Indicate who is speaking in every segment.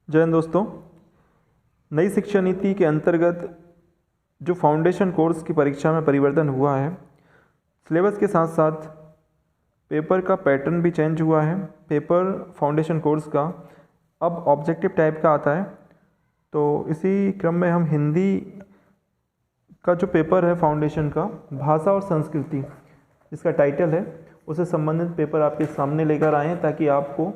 Speaker 1: जय हिंद दोस्तों। नई शिक्षा नीति के अंतर्गत जो फाउंडेशन कोर्स की परीक्षा में परिवर्तन हुआ है, सिलेबस के साथ साथ पेपर का पैटर्न भी चेंज हुआ है। पेपर फाउंडेशन कोर्स का अब ऑब्जेक्टिव टाइप का आता है। तो इसी क्रम में हम हिंदी का जो पेपर है फाउंडेशन का, भाषा और संस्कृति जिसका टाइटल है, उससे संबंधित पेपर आपके सामने लेकर आए हैं ताकि आपको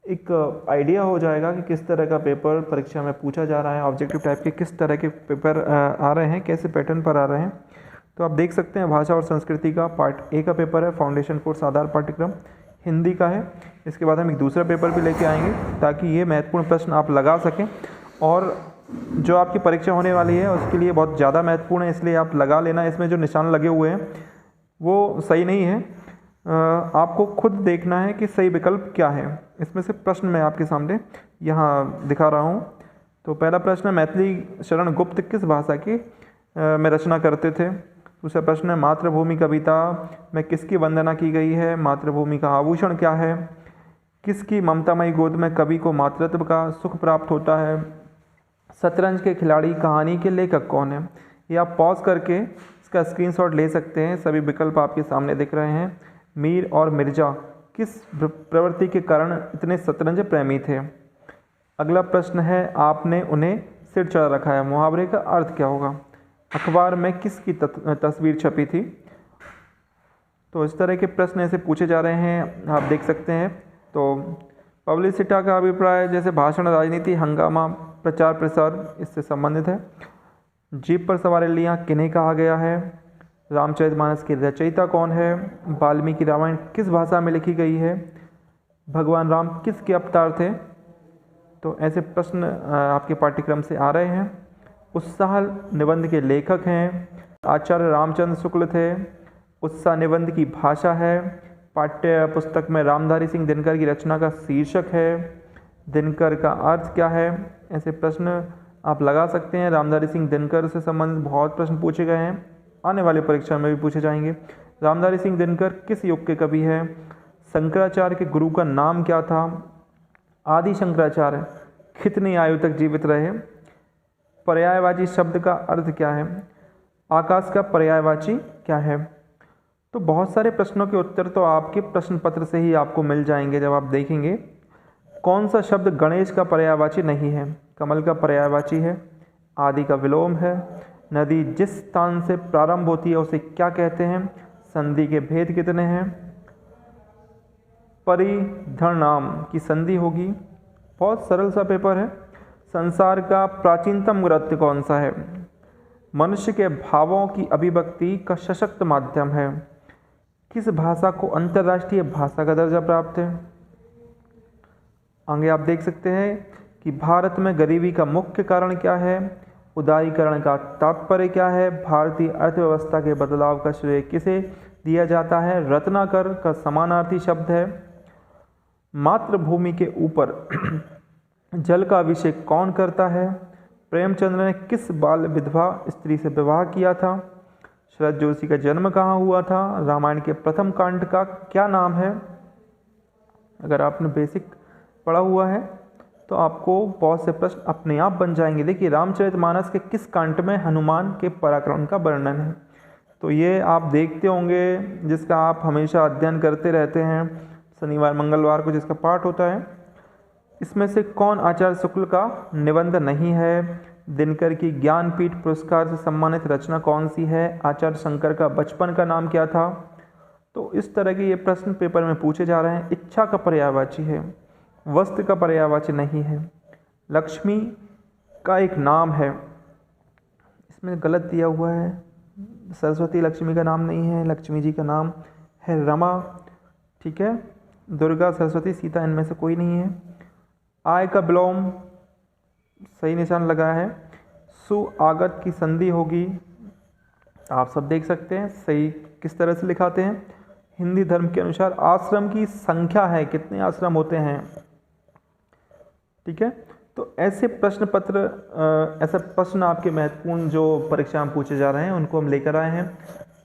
Speaker 1: एक आइडिया हो जाएगा कि किस तरह का पेपर परीक्षा में पूछा जा रहा है, ऑब्जेक्टिव टाइप के किस तरह के पेपर आ रहे हैं, कैसे पैटर्न पर आ रहे हैं। तो आप देख सकते हैं भाषा और संस्कृति का पार्ट ए का पेपर है, फाउंडेशन कोर्स आधार पाठ्यक्रम हिंदी का है। इसके बाद हम एक दूसरा पेपर भी लेके आएंगे ताकि ये महत्वपूर्ण प्रश्न आप लगा सकें, और जो आपकी परीक्षा होने वाली है उसके लिए बहुत ज़्यादा महत्वपूर्ण है, इसलिए आप लगा लेना। इसमें जो निशान लगे हुए हैं वो सही नहीं है, आपको खुद देखना है कि सही विकल्प क्या है। इसमें से प्रश्न मैं आपके सामने यहाँ दिखा रहा हूँ। तो पहला प्रश्न है, मैथिली शरण गुप्त किस भाषा की में रचना करते थे। दूसरा प्रश्न है, मातृभूमि कविता में किसकी वंदना की गई है। मातृभूमि का आभूषण क्या है। किसकी ममतामयी गोद में कवि को मातृत्व का सुख प्राप्त होता है। शतरंज के खिलाड़ी कहानी के लेखक कौन है। ये आप पॉज करके इसका स्क्रीनशॉट ले सकते हैं। सभी विकल्प आपके सामने दिख रहे हैं। मीर और मिर्जा किस प्रवृत्ति के कारण इतने शतरंज प्रेमी थे। अगला प्रश्न है, आपने उन्हें सिर चढ़ा रखा है, मुहावरे का अर्थ क्या होगा। अखबार में किसकी तस्वीर छपी थी। तो इस तरह के प्रश्न ऐसे पूछे जा रहे हैं, आप देख सकते हैं। तो पब्लिसिटी का अभिप्राय जैसे भाषण, राजनीति, हंगामा, प्रचार प्रसार इससे संबंधित है। जीप पर सवार लियाँ किन्हें कहा गया है। रामचरितमानस की रचयिता कौन है। वाल्मीकि रामायण किस भाषा में लिखी गई है। भगवान राम किसके अवतार थे। तो ऐसे प्रश्न आपके पाठ्यक्रम से आ रहे हैं। उत्साह निबंध के लेखक हैं आचार्य रामचंद्र शुक्ल थे। उत्साह निबंध की भाषा है। पाठ्य पुस्तक में रामधारी सिंह दिनकर की रचना का शीर्षक है। दिनकर का अर्थ क्या है। ऐसे प्रश्न आप लगा सकते हैं। रामधारी सिंह दिनकर से संबंधित बहुत प्रश्न पूछे गए हैं, आने वाली परीक्षा में भी पूछे जाएंगे। रामधारी सिंह दिनकर किस युग के कवि हैं। शंकराचार्य के गुरु का नाम क्या था। आदि शंकराचार्य कितनी आयु तक जीवित रहे। पर्यायवाची शब्द का अर्थ क्या है। आकाश का पर्यायवाची क्या है। तो बहुत सारे प्रश्नों के उत्तर तो आपके प्रश्न पत्र से ही आपको मिल जाएंगे जब आप देखेंगे। कौन सा शब्द गणेश का पर्यायवाची नहीं है। कमल का पर्यायवाची है। आदि का विलोम है। नदी जिस स्थान से प्रारंभ होती है उसे क्या कहते हैं। संधि के भेद कितने हैं। परिधर्नाम की संधि होगी। बहुत सरल सा पेपर है। संसार का प्राचीनतम ग्रंथ कौन सा है। मनुष्य के भावों की अभिव्यक्ति का सशक्त माध्यम है। किस भाषा को अंतर्राष्ट्रीय भाषा का दर्जा प्राप्त है। आगे आप देख सकते हैं कि भारत में गरीबी का मुख्य कारण क्या है। उदारीकरण का तात्पर्य क्या है। भारतीय अर्थव्यवस्था के बदलाव का श्रेय किसे दिया जाता है। रत्नाकर का समानार्थी शब्द है। मातृभूमि के ऊपर जल का अभिषेक कौन करता है। प्रेमचंद्र ने किस बाल विधवा स्त्री से विवाह किया था। शरद जोशी का जन्म कहाँ हुआ था। रामायण के प्रथम कांड का क्या नाम है। अगर आपने बेसिक पढ़ा हुआ है तो आपको बहुत से प्रश्न अपने आप बन जाएंगे। देखिए, रामचरितमानस के किस कांड में हनुमान के पराक्रम का वर्णन है। तो ये आप देखते होंगे, जिसका आप हमेशा अध्ययन करते रहते हैं, शनिवार मंगलवार को जिसका पाठ होता है। इसमें से कौन आचार्य शुक्ल का निबंध नहीं है। दिनकर की ज्ञानपीठ पुरस्कार से सम्मानित रचना कौन सी है। आचार्य शंकर का बचपन का नाम क्या था। तो इस तरह के ये प्रश्न पेपर में पूछे जा रहे हैं। इच्छा का पर्यायवाची है, वस्त्र का पर्यायवाची नहीं है। लक्ष्मी का एक नाम है, इसमें गलत दिया हुआ है। सरस्वती लक्ष्मी का नाम नहीं है, लक्ष्मी जी का नाम है रमा। ठीक है, दुर्गा, सरस्वती, सीता इनमें से कोई नहीं है। आय का विलोम सही निशान लगा है। सुआगत की संधि होगी। आप सब देख सकते हैं सही किस तरह से लिखाते हैं। हिंदी धर्म के अनुसार आश्रम की संख्या है, कितने आश्रम होते हैं। ठीक है, तो ऐसे प्रश्न पत्र, ऐसे प्रश्न आपके महत्वपूर्ण जो परीक्षा में पूछे जा रहे हैं उनको हम लेकर आए हैं।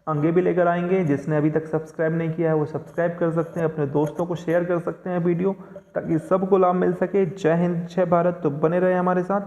Speaker 1: आगे भी लेकर आएंगे। जिसने अभी तक सब्सक्राइब नहीं किया है वो सब्सक्राइब कर सकते हैं, अपने दोस्तों को शेयर कर सकते हैं वीडियो, ताकि सबको लाभ मिल सके। जय हिंद, जय भारत। तो बने रहे हमारे साथ।